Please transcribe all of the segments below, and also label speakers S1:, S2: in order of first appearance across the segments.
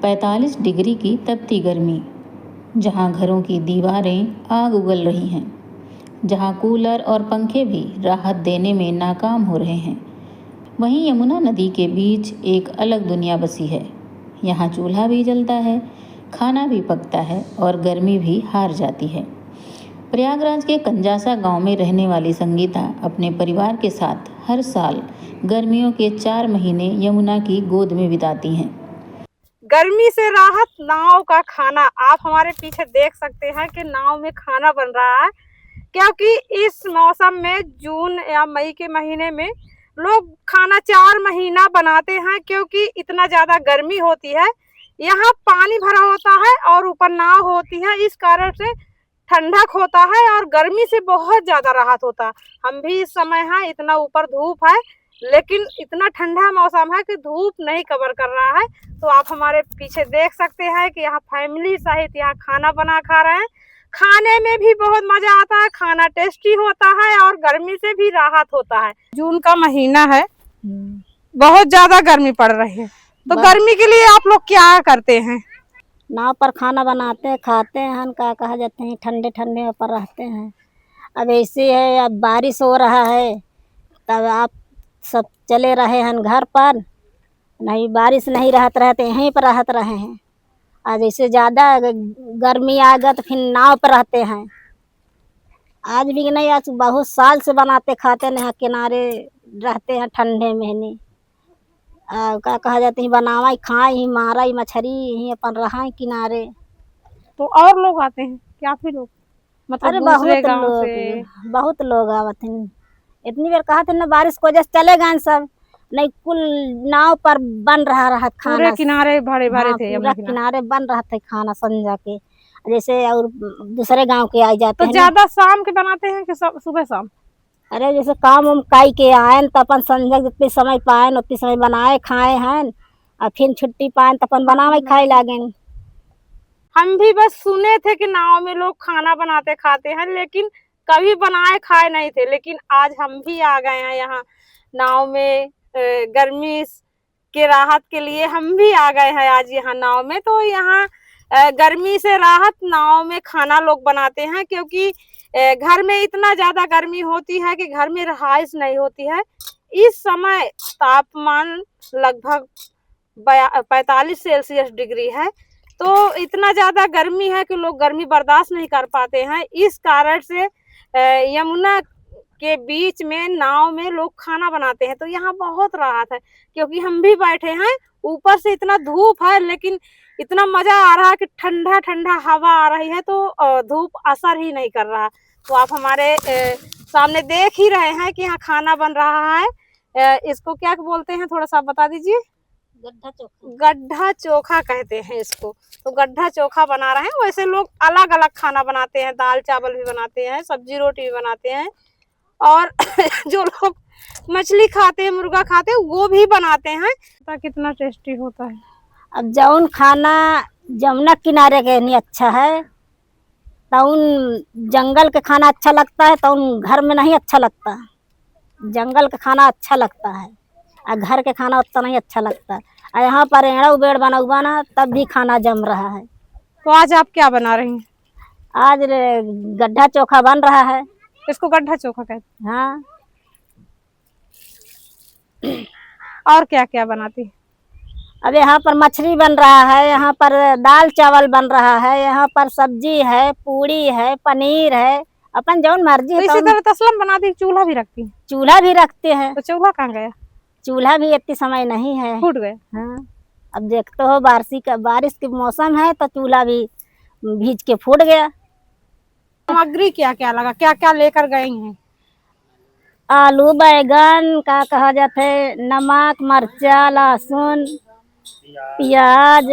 S1: 45 degree की तपती गर्मी, जहां घरों की दीवारें आग उगल रही हैं, जहां कूलर और पंखे भी राहत देने में नाकाम हो रहे हैं, वहीं यमुना नदी के बीच एक अलग दुनिया बसी है। यहाँ चूल्हा भी जलता है, खाना भी पकता है और गर्मी भी हार जाती है। प्रयागराज के कंजासा गांव में रहने वाली संगीता अपने परिवार के साथ हर साल गर्मियों के 4 महीने यमुना की गोद में बिताती हैं।
S2: गर्मी से राहत नाव का खाना। आप हमारे पीछे देख सकते हैं कि नाव में खाना बन रहा है, क्योंकि इस मौसम में जून या मई के महीने में लोग खाना 4 महीना बनाते हैं, क्योंकि इतना ज्यादा गर्मी होती है। यहाँ पानी भरा होता है और ऊपर नाव होती है, इस कारण से ठंडक होता है और गर्मी से बहुत ज्यादा राहत होता है। हम भी इस समय हैं, इतना ऊपर धूप है, लेकिन इतना ठंडा मौसम है कि धूप नहीं कवर कर रहा है। तो आप हमारे पीछे देख सकते हैं कि यहाँ फैमिली सहित यहाँ खाना बना खा रहे हैं। खाने में भी बहुत मजा आता है, खाना टेस्टी होता है और गर्मी से भी राहत होता है। जून का महीना है, बहुत ज्यादा गर्मी पड़ रही है, तो गर्मी के लिए आप लोग क्या करते हैं?
S3: नाव पर खाना बनाते हैं, खाते हैं, का कहा जाते हैं, ठंडे ठंडे पर रहते हैं। अब ऐसे है, अब बारिश हो रहा है, तब आप सब चले रहे हैं घर पर, नहीं बारिश नहीं रहत रहते यहीं पर रहत रहे हैं। आज ऐसे ज़्यादा गर्मी आ गया तो फिर नाव पर रहते हैं। आज भी नहीं, आज बहुत साल से बनाते खाते हैं, किनारे रहते हैं ठंडे महीने। का कहा जाते हैं, बनावा खाए ही, मारा ही मछली ही, अपन रहा किनारे।
S2: तो और लोग आते हैं क्या फिर लोग? मतलब
S3: अरे
S2: दूसरे गांव से
S3: बहुत लोग आवत हैं। इतनी देर कहा थे ना बारिश को वजह से चले गए सब, नहीं कुल नाव पर बन रहा खाना,
S2: पूरे किनारे भरे भरे
S3: हाँ,
S2: थे,
S3: पूरा किनारे बन रहा था खाना संजा के। जैसे और दूसरे गांव के आ जाते
S2: तो
S3: हैं।
S2: ज्यादा शाम के बनाते हैं कि सुबह शाम?
S3: अरे जैसे काम उम काई के आए तो अपन संजा जितने समय पाए उतने समय बनाए खाए हैं, और फिर छुट्टी पाए तो अपन बनावे खाए लागे।
S2: हम भी बस सुने थे कि नाव में लोग खाना बनाते खाते हैं, लेकिन कभी बनाए खाए नहीं थे। लेकिन आज हम भी आ गए हैं यहाँ नाव में, गर्मी के राहत के लिए हम भी आ गए हैं आज यहाँ नाव में। तो यहाँ गर्मी से राहत नाव में खाना लोग बनाते हैं, क्योंकि घर में इतना ज्यादा गर्मी होती है कि घर में रहाइश नहीं होती है। इस समय तापमान लगभग 45 सेल्सियस डिग्री है, तो इतना ज्यादा गर्मी है कि लोग गर्मी बर्दाश्त नहीं कर पाते हैं। इस कारण से यमुना के बीच में नाव में लोग खाना बनाते हैं। तो यहाँ बहुत राहत है, क्योंकि हम भी बैठे हैं, ऊपर से इतना धूप है, लेकिन इतना मजा आ रहा है कि ठंडा ठंडा हवा आ रही है, तो धूप असर ही नहीं कर रहा। तो आप हमारे सामने देख ही रहे हैं कि यहाँ खाना बन रहा है। इसको क्या बोलते हैं, थोड़ा सा बता दीजिए।
S3: गड्ढा चोखा।
S2: गड्ढा चोखा कहते हैं इसको। तो गड्ढा चोखा बना रहे हैं। वैसे लोग अलग अलग खाना बनाते हैं, दाल चावल भी बनाते हैं, सब्जी रोटी भी बनाते हैं, और जो लोग मछली खाते हैं, मुर्गा खाते हैं, वो भी बनाते हैं। कितना टेस्टी होता है।
S3: अब जौन खाना जमुना किनारे के नहीं अच्छा है, तउन जंगल के खाना अच्छा लगता है, तउन घर में नहीं अच्छा लगता। जंगल का खाना अच्छा लगता है और घर के खाना उतना नहीं अच्छा लगता। और यहाँ पर एड़ा उबेड़ बना ना, तब भी खाना जम रहा है।
S2: तो आज आप क्या बना रही हैं?
S3: आज गड्ढा चोखा बन रहा है।
S2: इसको गड्ढा चोखा कहते
S3: हाँ।
S2: और क्या क्या बनाती?
S3: अब यहाँ पर मछली बन रहा है, यहाँ पर दाल चावल बन रहा है, यहाँ पर सब्जी है, पूड़ी है, पनीर है, अपन जौन मर्जी।
S2: तो इसी तरह तसलम बनाती, चूल्हा भी रखती?
S3: चूल्हा भी रखते हैं।
S2: तो चूल्हा कहाँ गया?
S3: चूल्हा भी इतनी समय नहीं है,
S2: फूट गए।
S3: हाँ, अब देखते हो बारिश के मौसम है तो चूल्हा भी भीज के फूट गया।
S2: सामग्री क्या क्या लगा, क्या क्या लेकर गई हैं?
S3: आलू बैगन का कहा जाता है, नमक मर्चा लहसुन प्याज,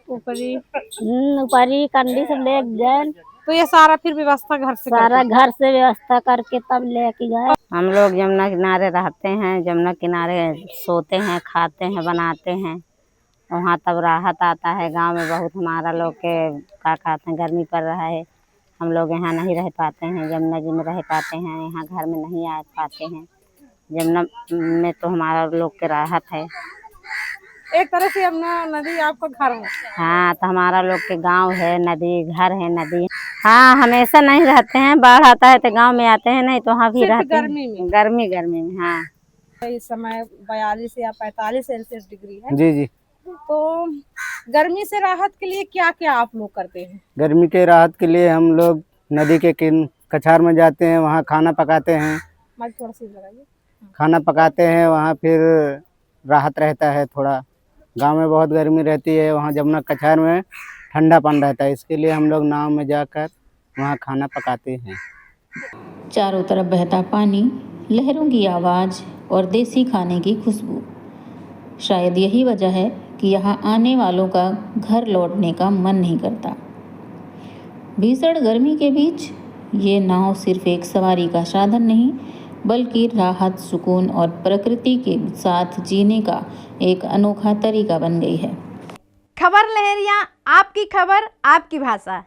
S3: ऊपरी कंडी सब ले गए।
S2: तो ये सारा फिर व्यवस्था घर से
S3: व्यवस्था करके तब लेके गए।
S4: हम लोग यमुना किनारे रहते हैं, यमुना किनारे सोते हैं, खाते हैं, बनाते हैं। वहाँ तब राहत आता है। गांव में बहुत हमारा लोग के क्या कहते हैं, गर्मी पड़ रहा है, हम लोग यहाँ नहीं रह पाते हैं, यमुना जी में रह पाते हैं, यहाँ घर में नहीं आ पाते हैं। यमुना में तो हमारा लोग के राहत है।
S2: एक तरह से यमुना नदी आपका घर है।
S4: हाँ, तो हमारा लोग के गांव है, नदी घर है, नदी। हाँ, हमेशा नहीं रहते हैं, बाढ़ आता है तो गांव में आते हैं, नहीं तो वहाँ भी
S2: सिर्फ
S4: रहते हैं।
S2: गर्मी में?
S4: गर्मी में, हाँ।
S2: इस समय 42 या 45 सेल्सियस डिग्री है।
S5: जी जी।
S2: तो गर्मी से राहत के लिए क्या क्या आप लोग करते हैं?
S5: गर्मी के राहत के लिए हम लोग नदी के कछार में जाते हैं, वहाँ खाना पकाते हैं।
S2: माइक थोड़ा सी लगाइए।
S5: खाना पकाते हैं, वहाँ फिर राहत रहता है थोड़ा। गांव में बहुत गर्मी रहती है, वहाँ जमुना कछार में ठंडा पानी रहता है, इसके लिए हम लोग नाव में जाकर वहाँ खाना पकाते हैं।
S1: चारों तरफ बहता पानी, लहरों की आवाज़ और देसी खाने की खुशबू। शायद यही वजह है कि यहाँ आने वालों का घर लौटने का मन नहीं करता। भीषण गर्मी के बीच ये नाव सिर्फ एक सवारी का साधन नहीं, बल्कि राहत, सुकून और प्रकृति के साथ जीने का एक अनोखा तरीका बन गई है।
S6: खबर लहरिया, आपकी खबर आपकी भाषा।